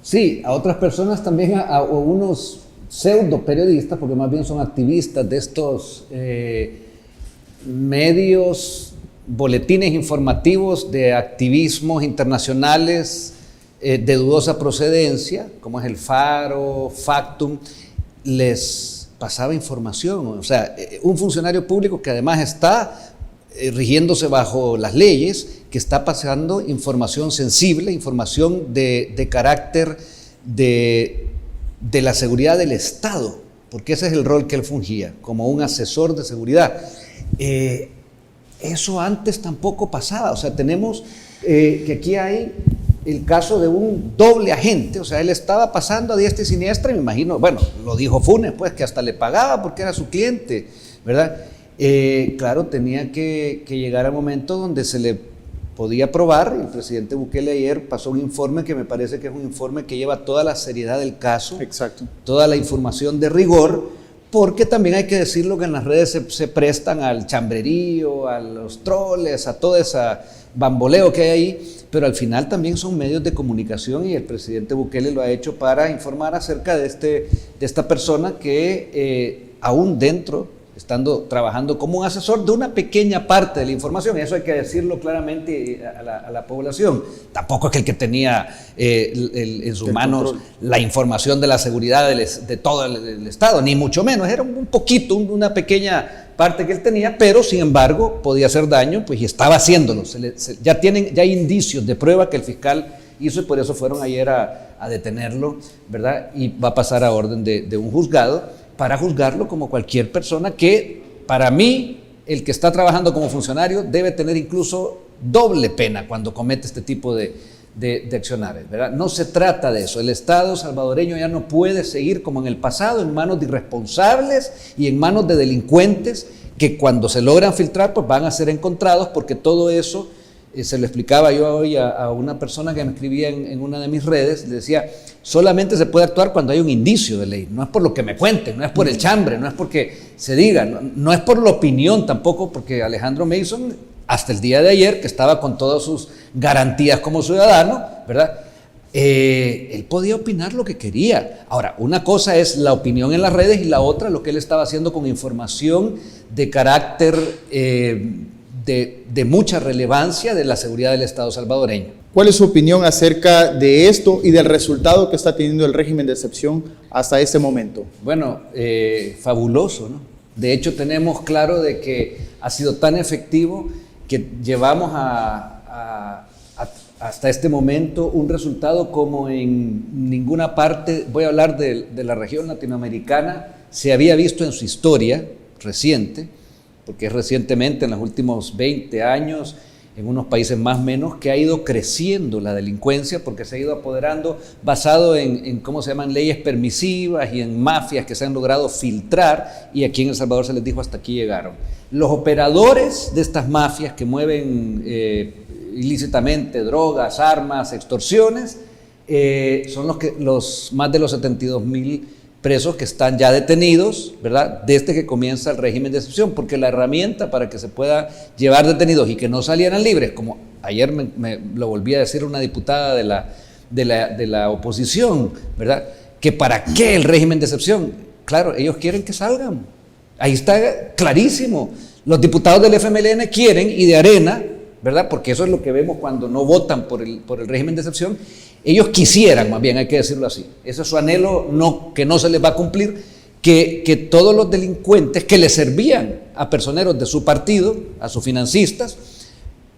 Sí, a otras personas también, a unos pseudo periodistas, porque más bien son activistas de estos medios, boletines informativos de activismos internacionales de dudosa procedencia, como es el Faro, Factum, les pasaba información. O sea, un funcionario público que además está rigiéndose bajo las leyes, que está pasando información sensible, información de carácter de la seguridad del Estado, porque ese es el rol que él fungía, como un asesor de seguridad. Eso antes tampoco pasaba. O sea, tenemos que aquí hay el caso de un doble agente. O sea, él estaba pasando a diestra y siniestra, y me imagino, bueno, lo dijo Funes, pues, que hasta le pagaba porque era su cliente, ¿verdad? Claro, tenía que llegar al momento donde se le podía probar. El presidente Bukele ayer pasó un informe que me parece que es un informe que lleva toda la seriedad del caso. Exacto. Toda la información de rigor, porque también hay que decirlo que en las redes se prestan al chambrerío, a los troles, a todo ese bamboleo que hay ahí, pero al final también son medios de comunicación, y el presidente Bukele lo ha hecho para informar acerca de esta persona que aún estando trabajando como un asesor de una pequeña parte de la información. Eso hay que decirlo claramente a la población. Tampoco es que tenía en sus manos control, la información de la seguridad de todo el Estado, ni mucho menos. Era un poquito, una pequeña parte que él tenía, pero sin embargo podía hacer daño, pues, y estaba haciéndolo. Ya hay indicios de prueba que el fiscal hizo, y por eso fueron ayer a detenerlo, ¿verdad? Y va a pasar a orden de un juzgado, para juzgarlo como cualquier persona que, para mí, el que está trabajando como funcionario debe tener incluso doble pena cuando comete este tipo de acciones, ¿verdad? No se trata de eso. El Estado salvadoreño ya no puede seguir como en el pasado, en manos de irresponsables y en manos de delincuentes que, cuando se logran filtrar, pues van a ser encontrados, porque todo eso, se lo explicaba yo hoy a una persona que me escribía en una de mis redes. Le decía, solamente se puede actuar cuando hay un indicio de ley, no es por lo que me cuenten, no es por el chambre, no es porque se diga, no es por la opinión tampoco, porque Alejandro Mason, hasta el día de ayer, que estaba con todas sus garantías como ciudadano, ¿verdad? Él podía opinar lo que quería. Ahora, una cosa es la opinión en las redes, y la otra lo que él estaba haciendo con información de carácter de mucha relevancia de la seguridad del Estado salvadoreño. ¿Cuál es su opinión acerca de esto y del resultado que está teniendo el régimen de excepción hasta este momento? Bueno, fabuloso, ¿no? De hecho, tenemos claro de que ha sido tan efectivo que llevamos hasta este momento un resultado como en ninguna parte, voy a hablar de la región latinoamericana, se había visto en su historia reciente, porque es recientemente, en los últimos 20 años, en unos países más o menos, que ha ido creciendo la delincuencia, porque se ha ido apoderando basado en ¿cómo se llaman?, leyes permisivas y en mafias que se han logrado filtrar, y aquí en El Salvador se les dijo hasta aquí llegaron. Los operadores de estas mafias que mueven ilícitamente drogas, armas, extorsiones, son los más de los 72,000 presos que están ya detenidos, ¿verdad?, desde que comienza el régimen de excepción, porque la herramienta para que se pueda llevar detenidos y que no salieran libres, como ayer me lo volví a decir una diputada de la oposición, ¿verdad?, que para qué el régimen de excepción. Claro, ellos quieren que salgan. Ahí está clarísimo. Los diputados del FMLN quieren, y de Arena, ¿verdad?, porque eso es lo que vemos cuando no votan por el régimen de excepción. Ellos quisieran, más bien hay que decirlo así, ese es su anhelo, que no se les va a cumplir, que todos los delincuentes que le servían a personeros de su partido, a sus financistas,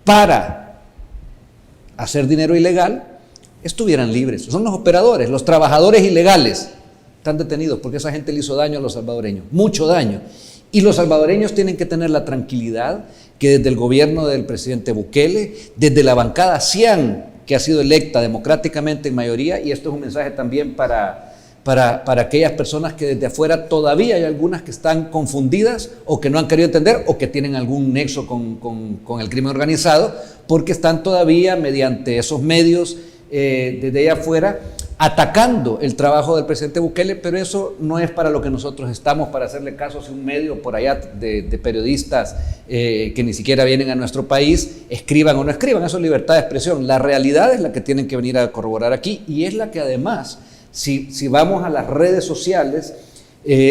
para hacer dinero ilegal, estuvieran libres. Son los operadores, los trabajadores ilegales están detenidos, porque esa gente le hizo daño a los salvadoreños, mucho daño. Y los salvadoreños tienen que tener la tranquilidad que desde el gobierno del presidente Bukele, desde la bancada CIAN, que ha sido electa democráticamente en mayoría, y esto es un mensaje también para aquellas personas que desde afuera todavía hay algunas que están confundidas o que no han querido entender o que tienen algún nexo con el crimen organizado, porque están todavía mediante esos medios desde allá afuera atacando el trabajo del presidente Bukele, pero eso no es para lo que nosotros estamos, para hacerle caso a un medio por allá de periodistas que ni siquiera vienen a nuestro país, escriban o no escriban, eso es libertad de expresión. La realidad es la que tienen que venir a corroborar aquí, y es la que además, si vamos a las redes sociales,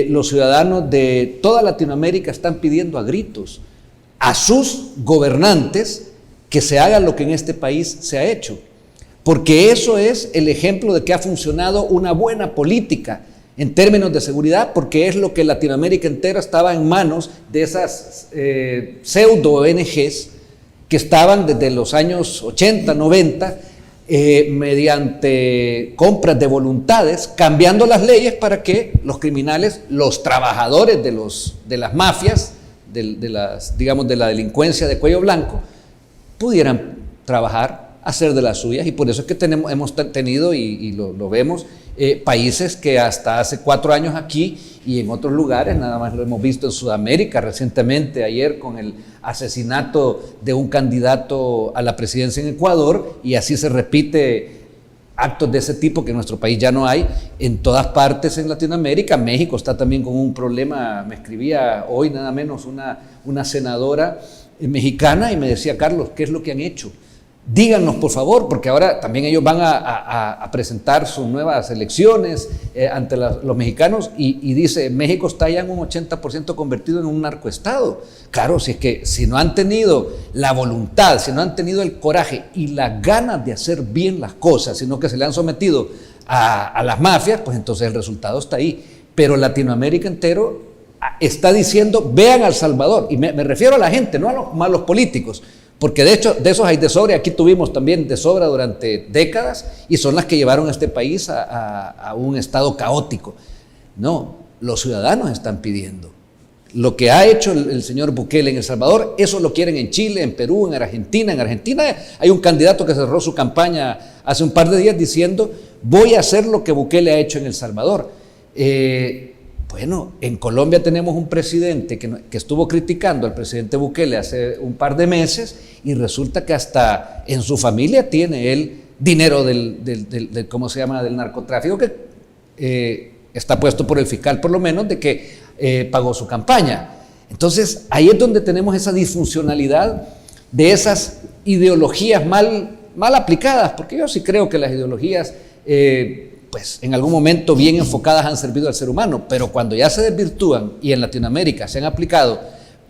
los ciudadanos de toda Latinoamérica están pidiendo a gritos a sus gobernantes que se haga lo que en este país se ha hecho. Porque eso es el ejemplo de que ha funcionado una buena política en términos de seguridad, porque es lo que Latinoamérica entera estaba en manos de esas pseudo-ONGs que estaban desde los años 80, 90, mediante compras de voluntades, cambiando las leyes para que los criminales, los trabajadores de las mafias, de la delincuencia de cuello blanco, pudieran trabajar, hacer de las suyas. Y por eso es que hemos tenido, y lo vemos, países que hasta hace 4 años aquí y en otros lugares, nada más lo hemos visto en Sudamérica recientemente, ayer con el asesinato de un candidato a la presidencia en Ecuador, y así se repite actos de ese tipo que en nuestro país ya no hay, en todas partes en Latinoamérica. México está también con un problema. Me escribía hoy nada menos una senadora mexicana y me decía: Carlos, ¿qué es lo que han hecho? Díganos, por favor, porque ahora también ellos van a presentar sus nuevas elecciones ante los mexicanos, y dice: México está ya en un 80% convertido en un narcoestado. Claro, si no han tenido la voluntad, si no han tenido el coraje y las ganas de hacer bien las cosas, sino que se le han sometido a las mafias, pues entonces el resultado está ahí. Pero Latinoamérica entero está diciendo: vean a El Salvador, y me refiero a la gente, no a los malos políticos, porque de hecho de esos hay de sobra, y aquí tuvimos también de sobra durante décadas, y son las que llevaron a este país a un estado caótico. No, los ciudadanos están pidiendo. Lo que ha hecho el señor Bukele en El Salvador, eso lo quieren en Chile, en Perú, en Argentina. En Argentina hay un candidato que cerró su campaña hace un par de días diciendo: voy a hacer lo que Bukele ha hecho en El Salvador. Bueno, en Colombia tenemos un presidente que estuvo criticando al presidente Bukele hace un par de meses, y resulta que hasta en su familia tiene él dinero del ¿cómo se llama?, del narcotráfico, que está puesto por el fiscal, por lo menos, de que pagó su campaña. Entonces, ahí es donde tenemos esa disfuncionalidad de esas ideologías mal aplicadas, porque yo sí creo que las ideologías pues en algún momento bien enfocadas han servido al ser humano, pero cuando ya se desvirtúan, y en Latinoamérica se han aplicado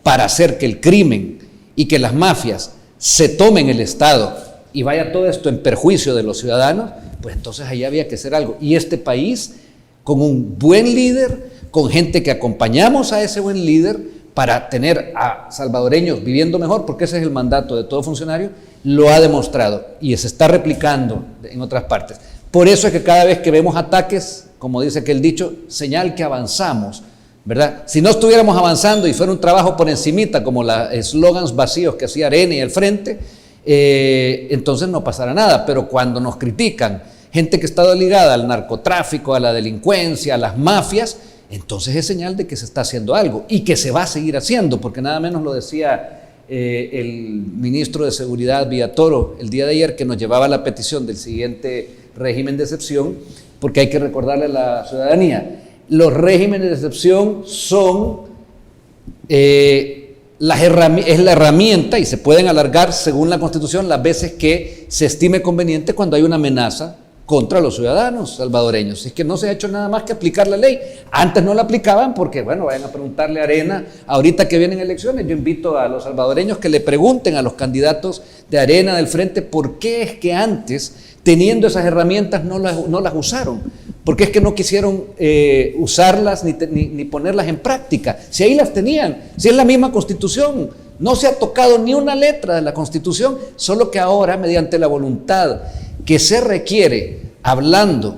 para hacer que el crimen y que las mafias se tomen el Estado, y vaya todo esto en perjuicio de los ciudadanos, pues entonces ahí había que hacer algo. Y este país, con un buen líder, con gente que acompañamos a ese buen líder para tener a salvadoreños viviendo mejor, porque ese es el mandato de todo funcionario, lo ha demostrado y se está replicando en otras partes. Por eso es que cada vez que vemos ataques, como dice aquel dicho, señal que avanzamos, ¿verdad? Si no estuviéramos avanzando y fuera un trabajo por encimita, como los eslogans vacíos que hacía Arena y el Frente, entonces no pasará nada. Pero cuando nos critican gente que está ligada al narcotráfico, a la delincuencia, a las mafias, entonces es señal de que se está haciendo algo y que se va a seguir haciendo, porque nada menos lo decía el ministro de Seguridad Villatoro el día de ayer, que nos llevaba la petición del siguiente régimen de excepción, porque hay que recordarle a la ciudadanía: los regímenes de excepción son es la herramienta, y se pueden alargar según la Constitución las veces que se estime conveniente cuando hay una amenaza contra los ciudadanos salvadoreños. Es que no se ha hecho nada más que aplicar la ley. Antes no la aplicaban porque, bueno, vayan a preguntarle a Arena, ahorita que vienen elecciones. Yo invito a los salvadoreños que le pregunten a los candidatos de Arena, del Frente, por qué es que antes, teniendo esas herramientas, no las usaron. ¿Por qué es que no quisieron usarlas ni ponerlas en práctica? Si ahí las tenían, si es la misma Constitución, no se ha tocado ni una letra de la Constitución, solo que ahora, mediante la voluntad que se requiere, hablando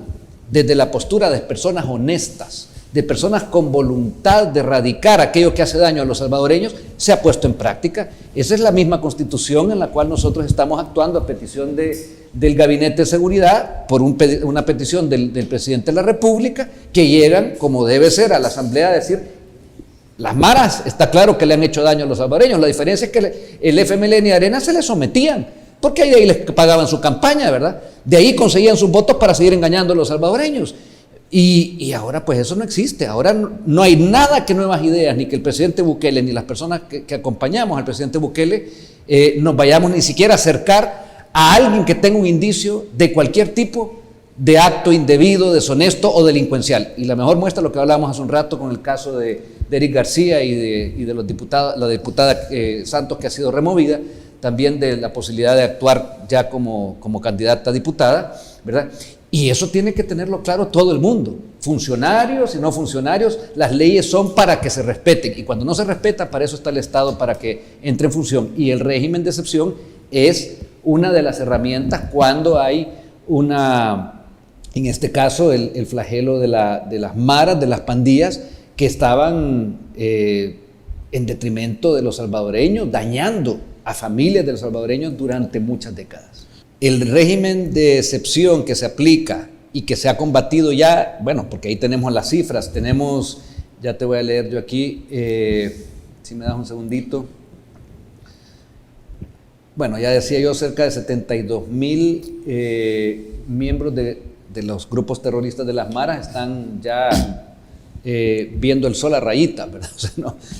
desde la postura de personas honestas, de personas con voluntad de erradicar aquello que hace daño a los salvadoreños, se ha puesto en práctica. Esa es la misma Constitución en la cual nosotros estamos actuando a petición del Gabinete de Seguridad, por una petición del presidente de la República, que llegan, como debe ser, a la Asamblea a decir: las maras, está claro que le han hecho daño a los salvadoreños. La diferencia es que el FMLN y Arena se le sometían, porque ahí les pagaban su campaña, ¿verdad? De ahí conseguían sus votos para seguir engañando a los salvadoreños. Y ahora pues eso no existe, ahora no hay nada que Nuevas Ideas, ni que el presidente Bukele, ni las personas que acompañamos al presidente Bukele nos vayamos ni siquiera a acercar a alguien que tenga un indicio de cualquier tipo de acto indebido, deshonesto o delincuencial. Y la mejor muestra lo que hablábamos hace un rato con el caso de Eric García y de los diputados, la diputada Santos, que ha sido removida, también de la posibilidad de actuar ya como candidata a diputada, ¿verdad? Y eso tiene que tenerlo claro todo el mundo, funcionarios y no funcionarios. Las leyes son para que se respeten, y cuando no se respeta, para eso está el Estado, para que entre en función. Y el régimen de excepción es una de las herramientas cuando hay en este caso, el flagelo de las maras, de las pandillas, que estaban en detrimento de los salvadoreños, dañando a familias de los salvadoreños durante muchas décadas. El régimen de excepción que se aplica y que se ha combatido ya, bueno, porque ahí tenemos las cifras, tenemos, ya te voy a leer yo aquí, si me das un segundito. Bueno, ya decía yo, cerca de 72,000 miembros de los grupos terroristas de las maras están ya viendo el sol a rayita, ¿verdad? O sea,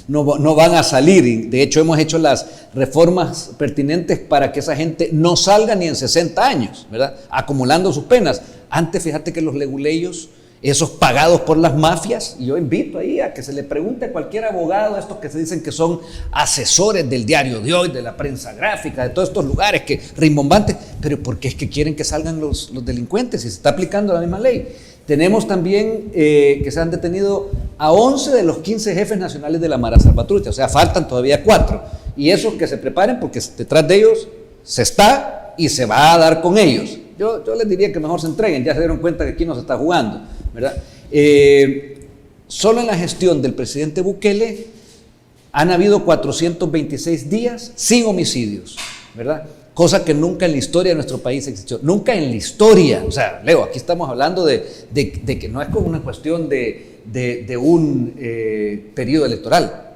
no van a salir, y de hecho hemos hecho las reformas pertinentes para que esa gente no salga ni en 60 años, ¿verdad? Acumulando sus penas. Antes, fíjate que los leguleyos, esos pagados por las mafias, y yo invito ahí a que se le pregunte a cualquier abogado, estos que se dicen que son asesores del Diario de Hoy, de la prensa gráfica, de todos estos lugares que rimbombantes, pero ¿por qué es que quieren que salgan los delincuentes si se está aplicando la misma ley? Tenemos también que se han detenido a 11 de los 15 jefes nacionales de la Mara Salvatrucha, o sea, faltan todavía 4, y esos que se preparen porque detrás de ellos se está y se va a dar con ellos. Yo les diría que mejor se entreguen, ya se dieron cuenta que aquí no se está jugando, ¿verdad? Solo en la gestión del presidente Bukele han habido 426 días sin homicidios, ¿verdad? Cosa que nunca en la historia de nuestro país existió, nunca en la historia. O sea, Leo, aquí estamos hablando de que no es como una cuestión de un periodo electoral,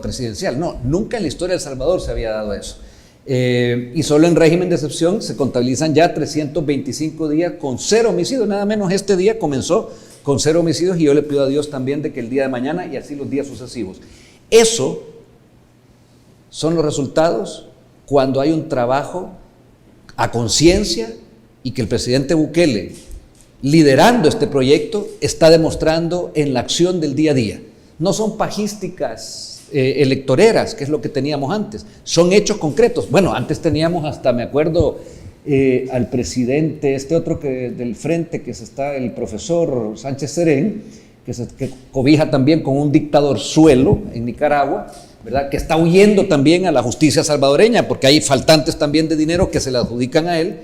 presidencial, no, nunca en la historia de El Salvador se había dado eso. Y solo en régimen de excepción se contabilizan ya 325 días con 0 homicidios, nada menos este día comenzó con 0 homicidios, y yo le pido a Dios también de que el día de mañana y así los días sucesivos. Eso son los resultados cuando hay un trabajo a conciencia y que el presidente Bukele, liderando este proyecto, está demostrando en la acción del día a día. No son pajísticas electoreras, que es lo que teníamos antes, son hechos concretos. Bueno, antes teníamos hasta, me acuerdo, al presidente, este otro del frente, que está el profesor Sánchez Serén, que cobija también con un dictador suelo en Nicaragua, ¿verdad? Que está huyendo también a la justicia salvadoreña, porque hay faltantes también de dinero que se le adjudican a él,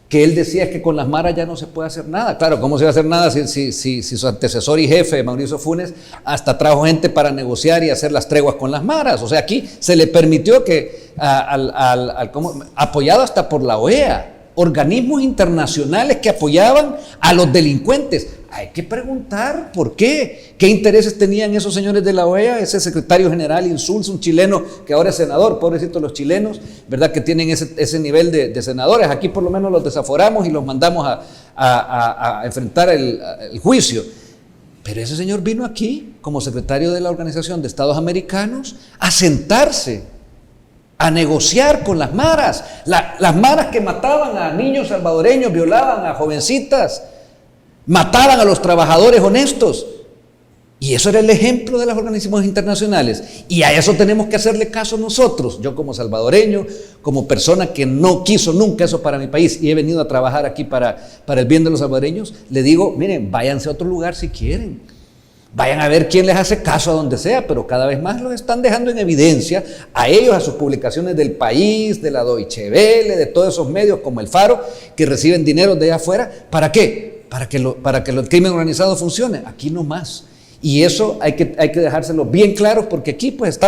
que él decía que con las maras ya no se puede hacer nada. Claro, ¿cómo se va a hacer nada si su antecesor y jefe, Mauricio Funes, hasta trajo gente para negociar y hacer las treguas con las maras? O sea, aquí se le permitió que, apoyado hasta por la OEA, organismos internacionales que apoyaban a los delincuentes. Hay que preguntar por qué. ¿Qué intereses tenían esos señores de la OEA? Ese secretario general Insulza, un chileno que ahora es senador, pobrecitos los chilenos, ¿verdad? Que tienen ese nivel de senadores. Aquí por lo menos los desaforamos y los mandamos a enfrentar el juicio. Pero ese señor vino aquí como secretario de la Organización de Estados Americanos a sentarse, a negociar con las maras. Las maras que mataban a niños salvadoreños, violaban a jovencitas, mataban a los trabajadores honestos. Y eso era el ejemplo de los organismos internacionales. Y a eso tenemos que hacerle caso nosotros. Yo como salvadoreño, como persona que no quiso nunca eso para mi país y he venido a trabajar aquí para el bien de los salvadoreños, le digo, miren, váyanse a otro lugar si quieren. Vayan a ver quién les hace caso a donde sea, pero cada vez más los están dejando en evidencia a ellos, a sus publicaciones del País, de la Deutsche Welle, de todos esos medios como el Faro, que reciben dinero de allá afuera. ¿Para qué? Para que el crimen organizado funcione. Aquí no más. Y eso hay que dejárselo bien claro, porque aquí pues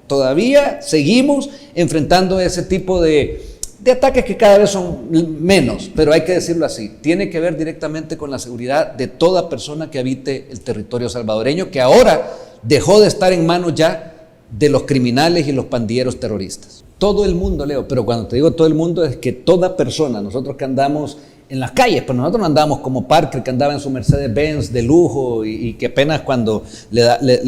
todavía seguimos enfrentando ese tipo de ataques que cada vez son menos, pero hay que decirlo así, tiene que ver directamente con la seguridad de toda persona que habite el territorio salvadoreño, que ahora dejó de estar en manos ya de los criminales y los pandilleros terroristas. todo el mundo, Leo, pero cuando te digo todo el mundo es que toda persona, nosotros que andamos en las calles, pero nosotros no andamos como Parker, que andaba en su Mercedes-Benz de lujo y que apenas cuando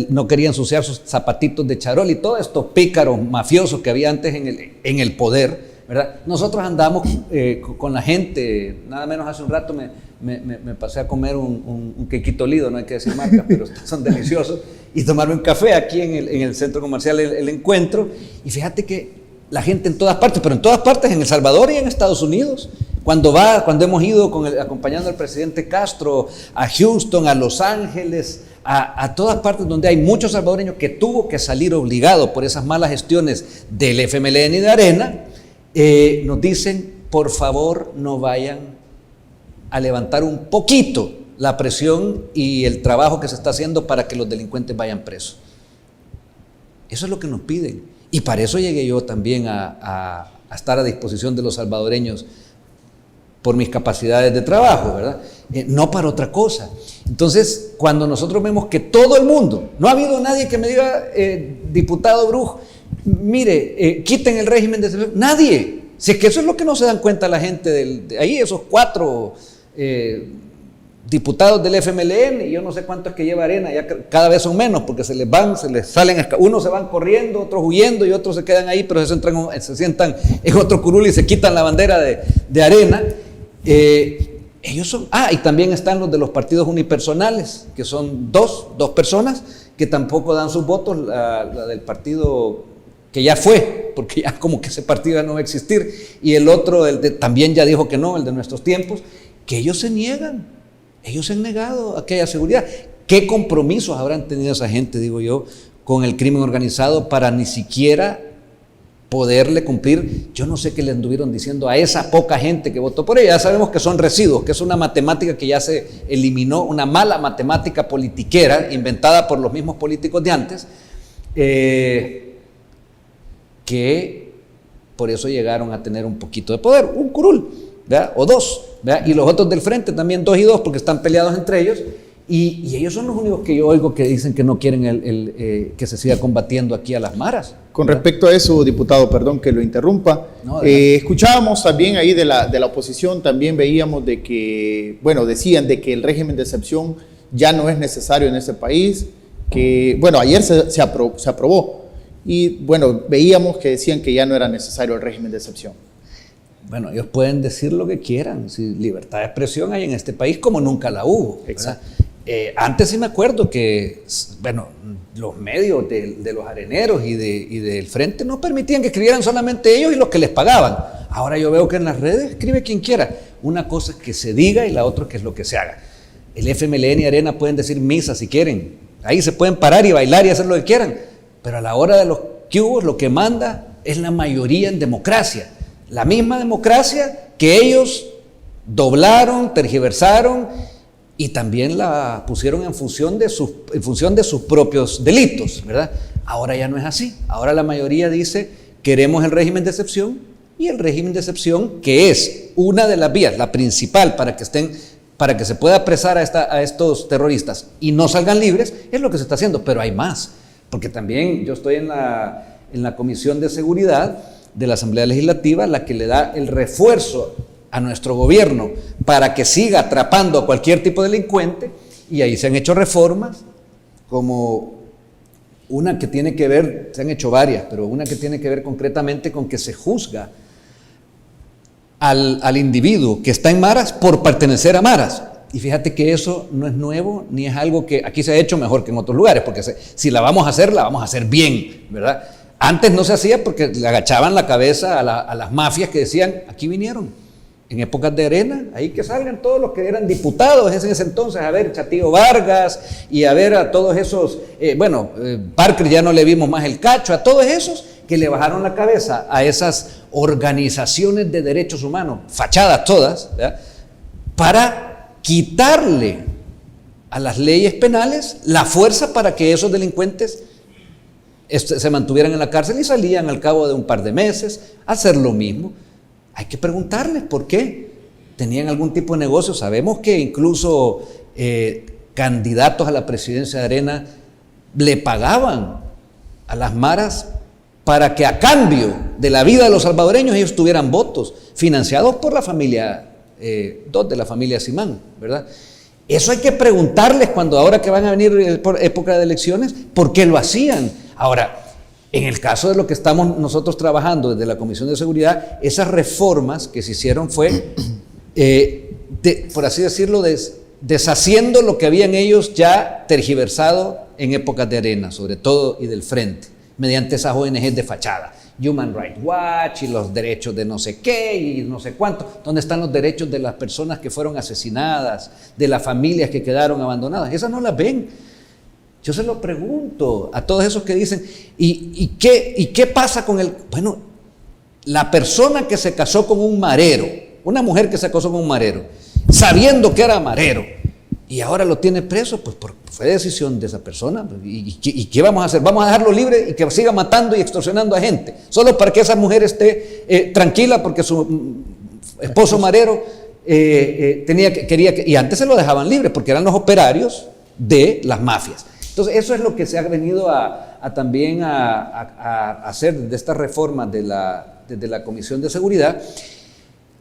no quería ensuciar sus zapatitos de charol y todos estos pícaros mafiosos que había antes en el poder, ¿verdad? Nosotros andamos con la gente. Nada menos hace un rato me pasé a comer un quequito lido, no hay que decir marca, pero son deliciosos, y tomarme un café aquí en el centro comercial el Encuentro, y fíjate que la gente en todas partes, pero en todas partes, en El Salvador y en Estados Unidos, cuando hemos ido acompañando al presidente Castro a Houston, a Los Ángeles, a todas partes donde hay muchos salvadoreños que tuvo que salir obligado por esas malas gestiones del FMLN y de Arena, nos dicen, por favor, no vayan a levantar un poquito la presión y el trabajo que se está haciendo para que los delincuentes vayan presos. Eso es lo que nos piden. Y para eso llegué yo también a estar a disposición de los salvadoreños por mis capacidades de trabajo, ¿verdad? No para otra cosa. Entonces, cuando nosotros vemos que todo el mundo, no ha habido nadie que me diga, diputado Bruj, mire, quiten el régimen de excepción, nadie. Si es que eso es lo que no se dan cuenta la gente de ahí, esos 4 diputados del FMLN, y yo no sé cuántos que lleva Arena, ya cada vez son menos, porque se les salen, unos se van corriendo, otros huyendo, y otros se quedan ahí, pero se sientan en otro curul y se quitan la bandera de Arena. Ellos son, y también están los de los partidos unipersonales, que son dos personas, que tampoco dan sus votos, la del partido que ya fue, porque ya como que ese partido ya no va a existir, y el otro, también ya dijo que no, el de Nuestros Tiempos, que ellos se niegan. Ellos se han negado aquella seguridad. ¿Qué compromisos habrán tenido esa gente, digo yo, con el crimen organizado para ni siquiera poderle cumplir? Yo no sé qué le anduvieron diciendo a esa poca gente que votó por ella. Ya sabemos que son residuos, que es una matemática que ya se eliminó, una mala matemática politiquera inventada por los mismos políticos de antes, que por eso llegaron a tener un poquito de poder, un curul, ¿verdad? O 2, ¿verdad? Y los otros del frente también 2 y 2, porque están peleados entre ellos, y ellos son los únicos que yo oigo que dicen que no quieren que se siga combatiendo aquí a las maras. Con respecto a eso, diputado, perdón que lo interrumpa, No, escuchábamos también ahí de la oposición, también veíamos de que, bueno, decían de que el régimen de excepción ya no es necesario en este país, que, bueno, ayer se aprobó, y bueno, veíamos que decían que ya no era necesario el régimen de excepción. Bueno, ellos pueden decir lo que quieran, si libertad de expresión hay en este país como nunca la hubo. Exacto. Antes sí me acuerdo que, bueno, los medios de los areneros y del frente no permitían que escribieran solamente ellos y los que les pagaban. Ahora yo veo que en las redes escribe quien quiera. Una cosa es que se diga y la otra que es lo que se haga. El FMLN y Arena pueden decir misa si quieren. Ahí se pueden parar y bailar y hacer lo que quieran. Pero a la hora de los cubos lo que manda es la mayoría en democracia. La misma democracia que ellos doblaron, tergiversaron y también la pusieron en función de sus propios delitos, ¿verdad? Ahora ya no es así. Ahora la mayoría dice, queremos el régimen de excepción, y el régimen de excepción, que es una de las vías, la principal para que se pueda apresar a estos terroristas y no salgan libres, es lo que se está haciendo. Pero hay más, porque también yo estoy en la Comisión de Seguridad de la Asamblea Legislativa, la que le da el refuerzo a nuestro gobierno para que siga atrapando a cualquier tipo de delincuente, y ahí se han hecho reformas, como una que tiene que ver, se han hecho varias, pero una que tiene que ver concretamente con que se juzga al individuo que está en maras por pertenecer a maras. Y fíjate que eso no es nuevo, ni es algo que aquí se ha hecho mejor que en otros lugares, porque si la vamos a hacer bien, ¿verdad? Antes no se hacía porque le agachaban la cabeza a las mafias que decían, aquí vinieron, en épocas de Arena, ahí que salgan todos los que eran diputados en ese entonces, a ver Chatillo Vargas, y a ver a todos esos, Parker ya no le vimos más el cacho, a todos esos que le bajaron la cabeza a esas organizaciones de derechos humanos, fachadas todas, ¿verdad? Para quitarle a las leyes penales la fuerza para que esos delincuentes se mantuvieran en la cárcel y salían al cabo de un par de meses a hacer lo mismo. Hay que preguntarles por qué. ¿Tenían algún tipo de negocio? Sabemos que incluso candidatos a la presidencia de Arena le pagaban a las maras para que a cambio de la vida de los salvadoreños ellos tuvieran votos financiados por la familia, dos de la familia Simán, ¿verdad? Eso hay que preguntarles cuando ahora que van a venir por época de elecciones, ¿por qué lo hacían? Ahora, en el caso de lo que estamos nosotros trabajando desde la Comisión de Seguridad, esas reformas que se hicieron fue, por así decirlo, deshaciendo lo que habían ellos ya tergiversado en épocas de Arena, sobre todo, y del Frente, mediante esas ONGs de fachada. Human Rights Watch y los derechos de no sé qué y no sé cuánto. ¿Dónde están los derechos de las personas que fueron asesinadas, de las familias que quedaron abandonadas? Esas no las ven. Yo se lo pregunto a todos esos que dicen, ¿y qué pasa con el...? Bueno, la persona que se casó con un marero, una mujer que se casó con un marero, sabiendo que era marero, y ahora lo tiene preso, pues fue decisión de esa persona. ¿Y qué vamos a hacer? ¿Vamos a dejarlo libre y que siga matando y extorsionando a gente? Solo para que esa mujer esté tranquila porque su esposo marero y antes se lo dejaban libre porque eran los operarios de las mafias. Entonces eso es lo que se ha venido también a hacer desde esta reforma desde la Comisión de Seguridad.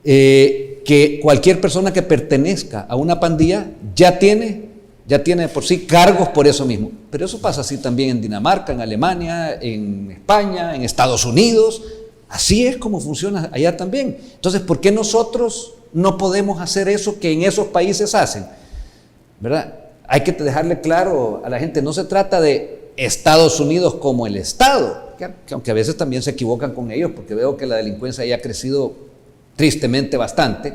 Que cualquier persona que pertenezca a una pandilla ya tiene por sí cargos por eso mismo. Pero eso pasa así también en Dinamarca, en Alemania, en España, en Estados Unidos. Así es como funciona allá también. Entonces, ¿por qué nosotros no podemos hacer eso que en esos países hacen? ¿Verdad? Hay que dejarle claro a la gente, no se trata de Estados Unidos como el Estado, que aunque a veces también se equivocan con ellos, porque veo que la delincuencia ya ha crecido tristemente bastante,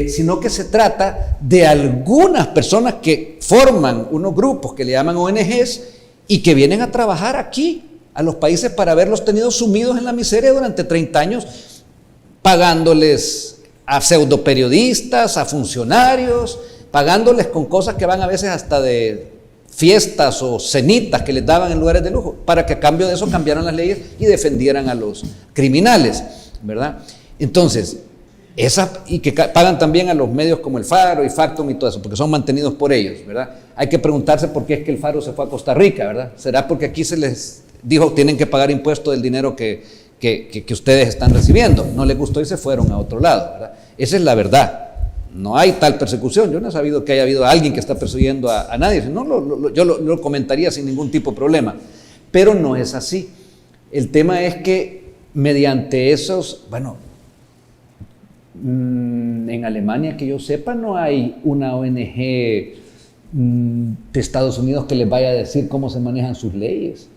sino que se trata de algunas personas que forman unos grupos que le llaman ONGs y que vienen a trabajar aquí, a los países, para haberlos tenido sumidos en la miseria durante 30 años, pagándoles a pseudoperiodistas, a funcionarios, pagándoles con cosas que van a veces hasta de fiestas o cenitas que les daban en lugares de lujo, para que a cambio de eso cambiaran las leyes y defendieran a los criminales, ¿verdad? Entonces, y que pagan también a los medios como el Faro y Factum y todo eso, porque son mantenidos por ellos, ¿verdad? Hay que preguntarse por qué es que el Faro se fue a Costa Rica, ¿verdad? ¿Será porque aquí se les dijo tienen que pagar impuestos del dinero que ustedes están recibiendo? No les gustó y se fueron a otro lado, ¿verdad? Esa es la verdad. No hay tal persecución. Yo no he sabido que haya habido alguien que está persiguiendo a nadie. No, yo lo comentaría sin ningún tipo de problema. Pero no es así. El tema es que mediante esos, en Alemania, que yo sepa, no hay una ONG de Estados Unidos que les vaya a decir cómo se manejan sus leyes,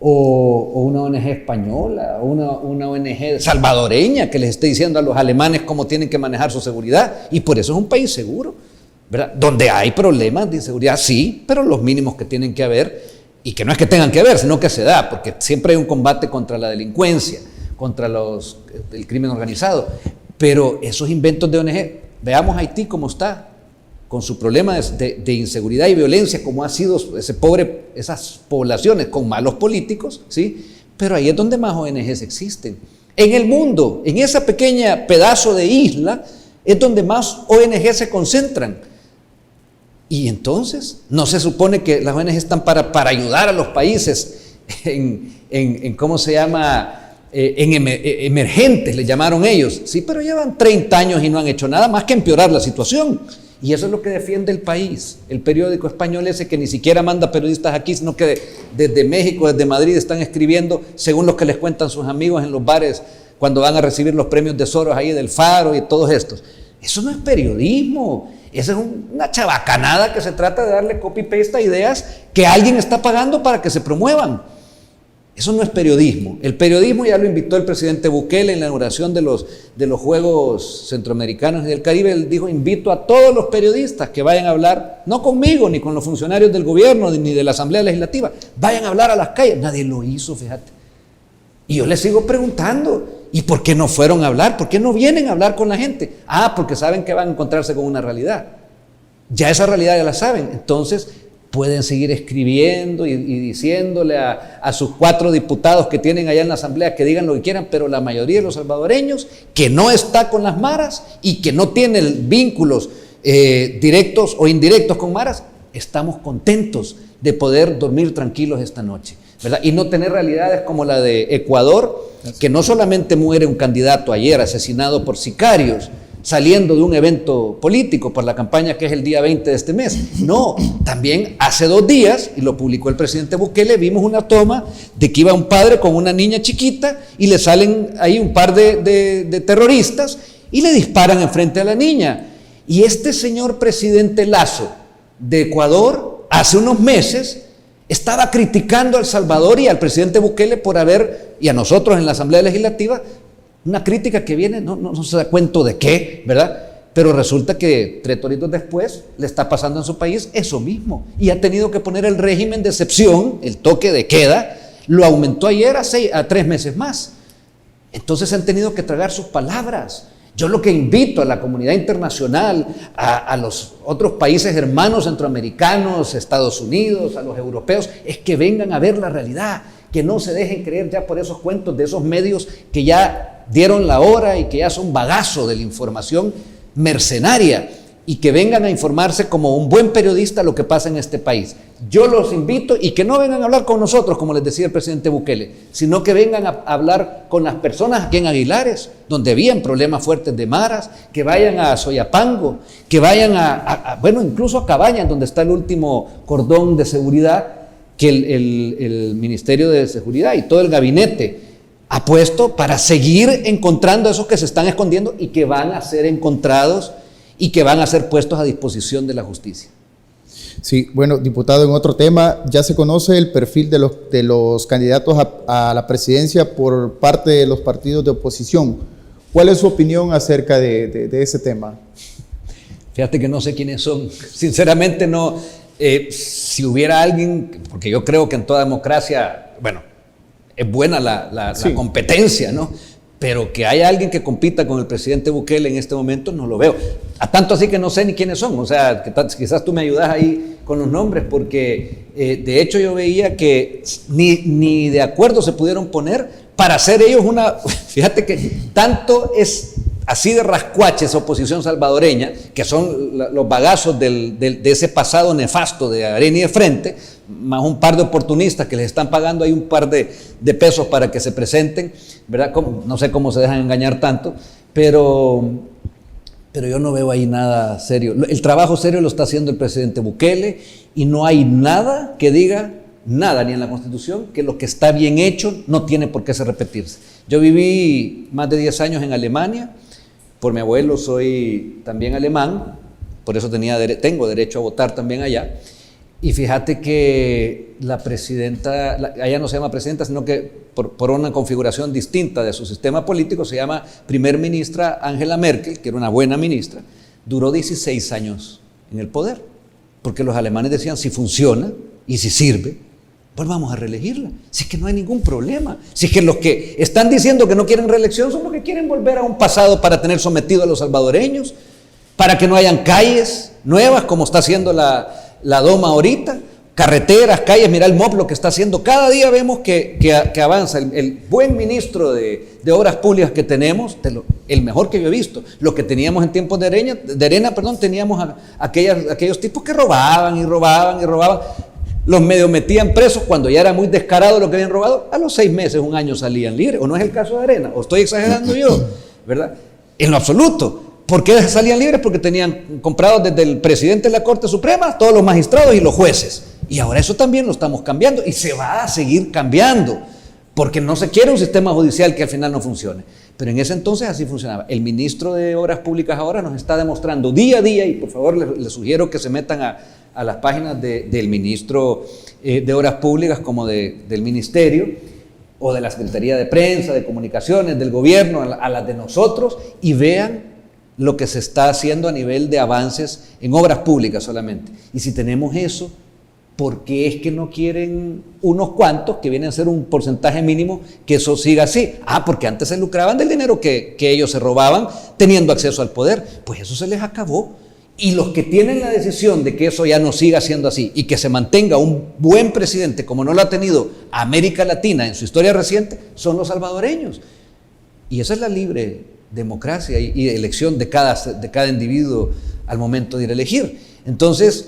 o una ONG española, o una ONG salvadoreña que les esté diciendo a los alemanes cómo tienen que manejar su seguridad. Y por eso es un país seguro, ¿verdad? Donde hay problemas de inseguridad, sí, pero los mínimos que tienen que haber, y que no es que tengan que haber, sino que se da, porque siempre hay un combate contra la delincuencia, contra el crimen organizado. Pero esos inventos de ONG, veamos Haití cómo está, con su problema de inseguridad y violencia, como ha sido esas poblaciones con malos políticos, ¿sí? Pero ahí es donde más ONGs existen. En el mundo, en esa pequeña pedazo de isla, es donde más ONGs se concentran. Y entonces, ¿no se supone que las ONGs están para ayudar a los países en ¿cómo se llama?, emergentes, le llamaron ellos? Sí, pero llevan 30 años y no han hecho nada más que empeorar la situación. Y eso es lo que defiende el país. El periódico español ese que ni siquiera manda periodistas aquí, sino que desde México, desde Madrid, están escribiendo según lo que les cuentan sus amigos en los bares cuando van a recibir los premios de Soros ahí del Faro y todos estos. Eso no es periodismo. Esa es una chabacanada que se trata de darle copy-paste a ideas que alguien está pagando para que se promuevan. Eso no es periodismo. El periodismo ya lo invitó el presidente Bukele en la inauguración de los Juegos Centroamericanos y del Caribe. Él dijo: invito a todos los periodistas que vayan a hablar, no conmigo, ni con los funcionarios del gobierno, ni de la Asamblea Legislativa, vayan a hablar a las calles. Nadie lo hizo, fíjate. Y yo les sigo preguntando, ¿y por qué no fueron a hablar? ¿Por qué no vienen a hablar con la gente? Porque saben que van a encontrarse con una realidad. Ya esa realidad ya la saben. Entonces pueden seguir escribiendo y diciéndole a sus 4 diputados que tienen allá en la asamblea que digan lo que quieran, pero la mayoría de los salvadoreños que no está con las maras y que no tiene vínculos directos o indirectos con maras, estamos contentos de poder dormir tranquilos esta noche. ¿verdad? Y no tener realidades como la de Ecuador, que no solamente muere un candidato ayer asesinado por sicarios, saliendo de un evento político por la campaña que es el día 20 de este mes. No, también hace 2 días, y lo publicó el presidente Bukele, vimos una toma de que iba un padre con una niña chiquita y le salen ahí un par de terroristas y le disparan enfrente a la niña. Y este señor presidente Lasso de Ecuador, hace unos meses, estaba criticando a El Salvador y al presidente Bukele por haber, y a nosotros en la Asamblea Legislativa, una crítica que viene, no se da cuenta de qué, ¿verdad? Pero resulta que 3 toritos después le está pasando en su país eso mismo. Y ha tenido que poner el régimen de excepción, el toque de queda, lo aumentó ayer a 3 meses más. Entonces han tenido que tragar sus palabras. Yo lo que invito a la comunidad internacional, a los otros países hermanos centroamericanos, Estados Unidos, a los europeos, es que vengan a ver la realidad, que no se dejen creer ya por esos cuentos de esos medios que ya dieron la hora y que ya son bagazo de la información mercenaria, y que vengan a informarse como un buen periodista lo que pasa en este país. Yo los invito, y que no vengan a hablar con nosotros, como les decía el presidente Bukele, sino que vengan a hablar con las personas aquí en Aguilares, donde habían problemas fuertes de maras, que vayan a Soyapango, que vayan bueno, incluso a Cabañas, donde está el último cordón de seguridad que el Ministerio de Seguridad y todo el gabinete ha puesto para seguir encontrando a esos que se están escondiendo y que van a ser encontrados y que van a ser puestos a disposición de la justicia. Sí, bueno, diputado, en otro tema, ya se conoce el perfil de los candidatos a la presidencia por parte de los partidos de oposición. ¿Cuál es su opinión acerca de ese tema? Fíjate que no sé quiénes son. Sinceramente no. Si hubiera alguien, porque yo creo que en toda democracia, bueno, es buena la competencia, ¿no? Pero que haya alguien que compita con el presidente Bukele en este momento, no lo veo. A tanto así que no sé ni quiénes son. O sea, quizás tú me ayudas ahí con los nombres, porque de hecho yo veía que ni de acuerdo se pudieron poner para hacer ellos una... Fíjate que tanto es así de rascuache esa oposición salvadoreña, que son los bagazos de ese pasado nefasto de Arena y de Frente, más un par de oportunistas que les están pagando ahí un par de pesos para que se presenten, ¿verdad? No sé cómo se dejan engañar tanto, pero yo no veo ahí nada serio. El trabajo serio lo está haciendo el presidente Bukele, y no hay nada que diga, nada, ni en la Constitución, que lo que está bien hecho no tiene por qué repetirse. Yo viví más de 10 años en Alemania. Por mi abuelo soy también alemán, por eso tengo derecho a votar también allá. Y fíjate que la presidenta, allá no se llama presidenta, sino que por una configuración distinta de su sistema político, se llama primer ministra Angela Merkel, que era una buena ministra, duró 16 años en el poder, porque los alemanes decían, si funciona y si sirve, pues vamos a reelegirla. Si es que no hay ningún problema. Si es que los que están diciendo que no quieren reelección son los que quieren volver a un pasado para tener sometido a los salvadoreños, para que no hayan calles nuevas como está haciendo la Doma ahorita, carreteras, calles. Mira el MOP lo que está haciendo. Cada día vemos que avanza. El buen ministro de Obras Públicas que tenemos, el mejor que yo he visto. Lo que teníamos en tiempos de Arena, teníamos aquellos tipos que robaban y robaban y robaban. Los medio metían presos cuando ya era muy descarado lo que habían robado. A los 6 meses, 1 año salían libres. ¿O no es el caso de Arena? ¿O estoy exagerando yo? ¿Verdad? En lo absoluto. ¿Por qué salían libres? Porque tenían comprados desde el presidente de la Corte Suprema, todos los magistrados y los jueces. Y ahora eso también lo estamos cambiando, y se va a seguir cambiando, porque no se quiere un sistema judicial que al final no funcione. Pero en ese entonces así funcionaba. El ministro de Obras Públicas ahora nos está demostrando día a día, y por favor les sugiero que se metan a las páginas del ministro de Obras Públicas, como del ministerio, o de la Secretaría de Prensa, de Comunicaciones, del gobierno, a las de nosotros, y vean lo que se está haciendo a nivel de avances en obras públicas solamente. Y si tenemos eso, ¿por qué es que no quieren unos cuantos, que vienen a ser un porcentaje mínimo, que eso siga así? Porque antes se lucraban del dinero que ellos se robaban teniendo acceso al poder. Pues eso se les acabó. Y los que tienen la decisión de que eso ya no siga siendo así y que se mantenga un buen presidente como no lo ha tenido América Latina en su historia reciente, son los salvadoreños. Y esa es la libre democracia y elección de cada individuo al momento de ir a elegir. Entonces,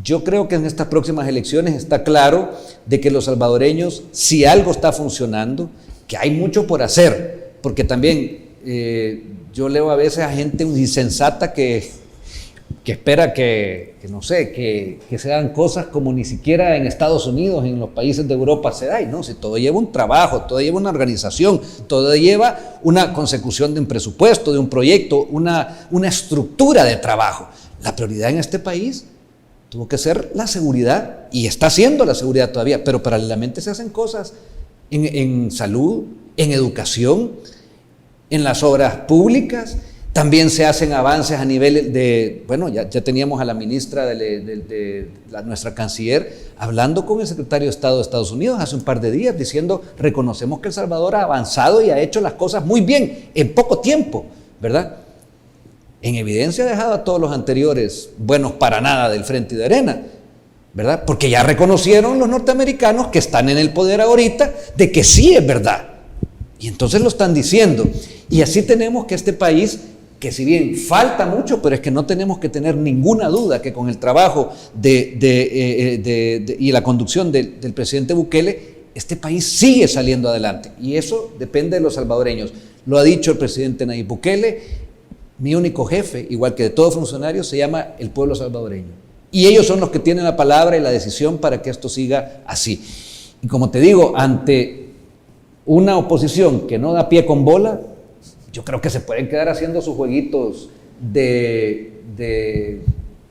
Yo creo que en estas próximas elecciones está claro de que los salvadoreños, si algo está funcionando, que hay mucho por hacer, porque también yo leo a veces a gente insensata que espera no sé, que se hagan cosas como ni siquiera en Estados Unidos, en los países de Europa se da, y no, si todo lleva un trabajo, todo lleva una organización, todo lleva una consecución de un presupuesto, de un proyecto, una estructura de trabajo. La prioridad en este país tuvo que ser la seguridad, y está siendo la seguridad todavía, pero paralelamente se hacen cosas en salud, en educación, en las obras públicas. También se hacen avances a nivel de, bueno, ya teníamos a la ministra nuestra canciller, hablando con el secretario de Estado de Estados Unidos hace un par de días, diciendo, reconocemos que El Salvador ha avanzado y ha hecho las cosas muy bien, en poco tiempo, ¿verdad? En evidencia ha dejado a todos los anteriores buenos para nada del frente y de arena, ¿verdad? Porque ya reconocieron los norteamericanos que están en el poder ahorita de que sí es verdad. Y entonces lo están diciendo. Y así tenemos que este país, que si bien falta mucho, pero es que no tenemos que tener ninguna duda que con el trabajo y la conducción del presidente Bukele, este país sigue saliendo adelante. Y eso depende de los salvadoreños. Lo ha dicho el presidente Nayib Bukele, mi único jefe, igual que de todos funcionarios, se llama el pueblo salvadoreño. Y ellos son los que tienen la palabra y la decisión para que esto siga así. Y como te digo, ante una oposición que no da pie con bola, yo creo que se pueden quedar haciendo sus jueguitos de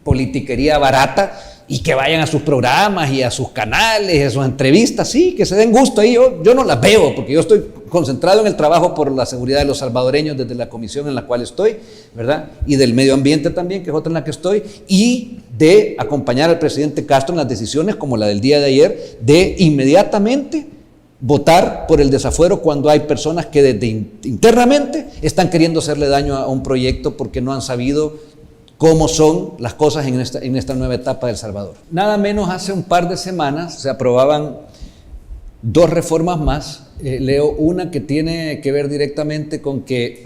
politiquería barata y que vayan a sus programas y a sus canales, a sus entrevistas, sí, que se den gusto ahí. Yo no las veo porque yo estoy concentrado en el trabajo por la seguridad de los salvadoreños desde la comisión en la cual estoy, ¿verdad? Y del medio ambiente también, que es otra en la que estoy, y de acompañar al presidente Castro en las decisiones como la del día de ayer, de inmediatamente votar por el desafuero cuando hay personas que desde internamente están queriendo hacerle daño a un proyecto porque no han sabido cómo son las cosas en esta nueva etapa de El Salvador. Nada menos hace un par de semanas se aprobaban 2 reformas más. Leo una que tiene que ver directamente con que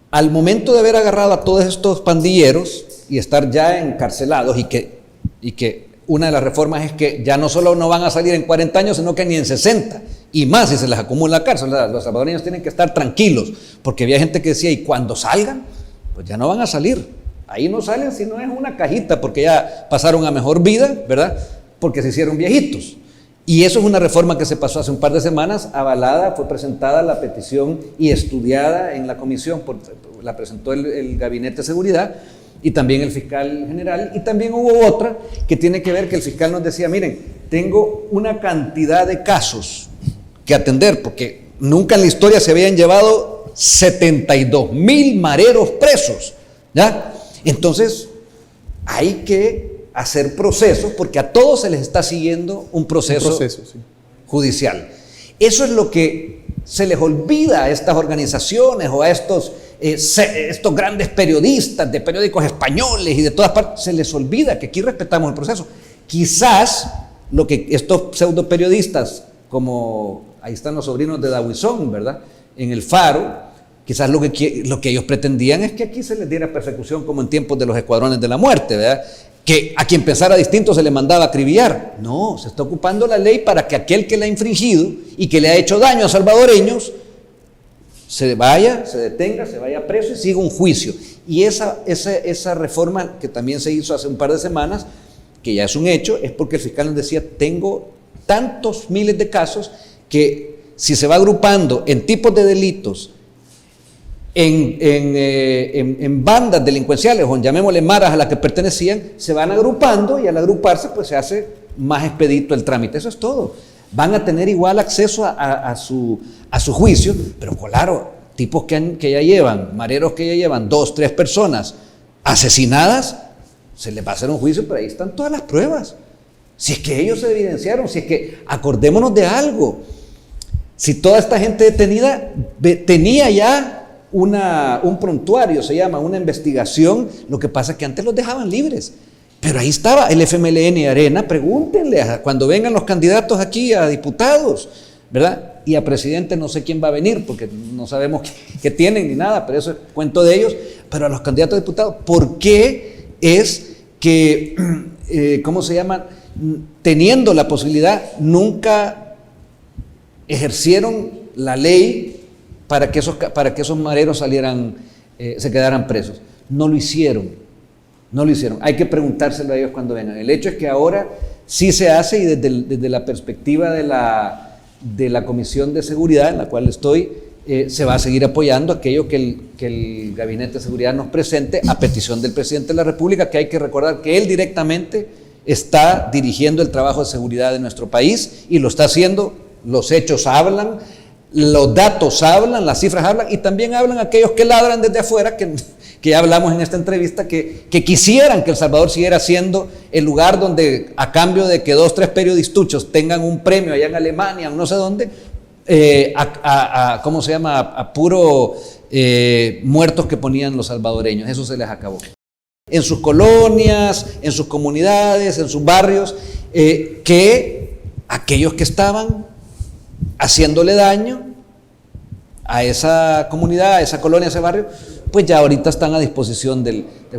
al momento de haber agarrado a todos estos pandilleros y estar ya encarcelados, y que una de las reformas es que ya no solo no van a salir en 40 años, sino que ni en 60, y más si se les acumula la cárcel. Los salvadoreños tienen que estar tranquilos, porque había gente que decía, y cuando salgan, pues ya no van a salir. Ahí no salen si no es una cajita, porque ya pasaron a mejor vida, ¿verdad? Porque se hicieron viejitos. Y eso es una reforma que se pasó hace un par de semanas, avalada, fue presentada la petición y estudiada en la comisión, la presentó el Gabinete de Seguridad y también el fiscal general, y también hubo otra que tiene que ver que el fiscal nos decía, miren, tengo una cantidad de casos que atender, porque nunca en la historia se habían llevado 72,000 mareros presos, ¿ya? Entonces, hay que hacer procesos, porque a todos se les está siguiendo un proceso sí, judicial. Eso es lo que se les olvida a estas organizaciones o a estos grandes periodistas de periódicos españoles y de todas partes, se les olvida que aquí respetamos el proceso. Quizás lo que estos pseudo periodistas, como ahí están los sobrinos de Dahuizón, ¿verdad?, en el Faro, quizás lo que ellos pretendían es que aquí se les diera persecución como en tiempos de los escuadrones de la muerte, ¿verdad?, que a quien pensara distinto se le mandaba a acribillar. No, se está ocupando la ley para que aquel que la ha infringido y que le ha hecho daño a salvadoreños se vaya, se detenga, se vaya preso y siga un juicio. Y esa reforma que también se hizo hace un par de semanas, que ya es un hecho, es porque el fiscal nos decía, tengo tantos miles de casos que si se va agrupando en tipos de delitos, en bandas delincuenciales, o llamémosle maras a las que pertenecían, se van agrupando y al agruparse pues se hace más expedito el trámite. Eso es todo. Van a tener igual acceso a su juicio, pero claro, tipos que ya llevan, mareros que ya llevan 2, 3 personas asesinadas, se les va a hacer un juicio, pero ahí están todas las pruebas. Si es que ellos se evidenciaron, si es que acordémonos de algo, si toda esta gente detenida tenía ya un prontuario, se llama, una investigación, lo que pasa es que antes los dejaban libres, pero ahí estaba el FMLN y Arena. Pregúntenle cuando vengan los candidatos aquí a diputados, ¿verdad? Y a presidente no sé quién va a venir, porque no sabemos qué tienen ni nada, pero eso es cuento de ellos. Pero a los candidatos a diputados, ¿por qué es que, ¿cómo se llama? Teniendo la posibilidad, nunca ejercieron la ley para que esos mareros se quedaran presos. No lo hicieron, no lo hicieron. Hay que preguntárselo a ellos cuando vengan. El hecho es que ahora sí se hace, y desde la perspectiva de la Comisión de Seguridad, en la cual estoy, se va a seguir apoyando aquello que el Gabinete de Seguridad nos presente a petición del Presidente de la República, que hay que recordar que él directamente está dirigiendo el trabajo de seguridad de nuestro país y lo está haciendo. Los hechos hablan, los datos hablan, las cifras hablan, y también hablan aquellos que ladran desde afuera, que ya hablamos en esta entrevista, que quisieran que El Salvador siguiera siendo el lugar donde, a cambio de que 2, 3 periodistuchos tengan un premio allá en Alemania o no sé dónde, ¿cómo se llama? A puro muertos que ponían los salvadoreños. Eso se les acabó. En sus colonias, en sus comunidades, en sus barrios, que aquellos que estaban haciéndole daño a esa comunidad, a esa colonia, a ese barrio, pues ya ahorita están a disposición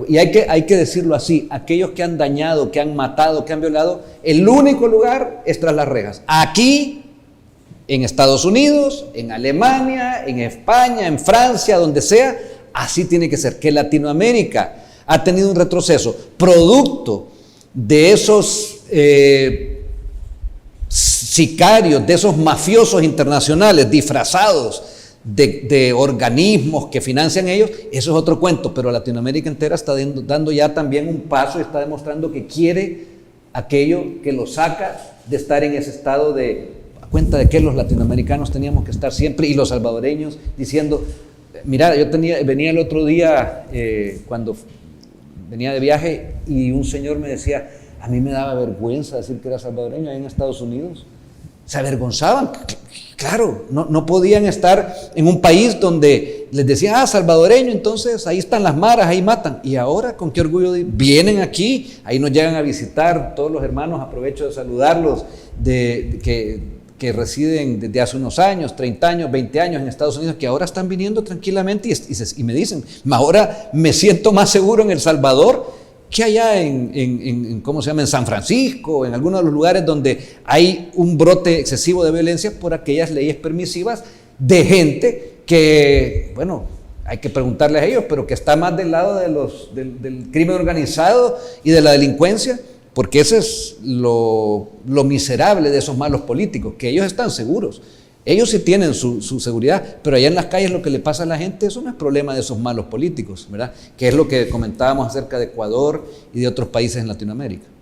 y hay que decirlo así, aquellos que han dañado, que han matado, que han violado, el único lugar es tras las rejas. Aquí, en Estados Unidos, en Alemania, en España, en Francia, donde sea, así tiene que ser. Que Latinoamérica ha tenido un retroceso producto de esos sicarios, de esos mafiosos internacionales disfrazados de organismos que financian ellos. Eso es otro cuento, pero Latinoamérica entera está dando ya también un paso y está demostrando que quiere aquello que lo saca de estar en ese estado de cuenta de que los latinoamericanos teníamos que estar siempre, y los salvadoreños diciendo, mira, venía el otro día cuando venía de viaje, y un señor me decía, a mí me daba vergüenza decir que era salvadoreño ahí en Estados Unidos. Se avergonzaban, claro, no podían estar en un país donde les decían, salvadoreño, entonces ahí están las maras, ahí matan. Y ahora, ¿con qué orgullo vienen aquí? Ahí nos llegan a visitar todos los hermanos, aprovecho de saludarlos, que residen desde hace unos años, 30 años, 20 años en Estados Unidos, que ahora están viniendo tranquilamente y me dicen, ahora me siento más seguro en El Salvador que allá ¿cómo se llama? En San Francisco, en algunos de los lugares donde hay un brote excesivo de violencia por aquellas leyes permisivas de gente que, bueno, hay que preguntarles a ellos, pero que está más del lado del crimen organizado y de la delincuencia, porque ese es lo miserable de esos malos políticos, que ellos están seguros. Ellos sí tienen su seguridad, pero allá en las calles lo que le pasa a la gente, eso no es problema de esos malos políticos, ¿verdad? Que es lo que comentábamos acerca de Ecuador y de otros países en Latinoamérica.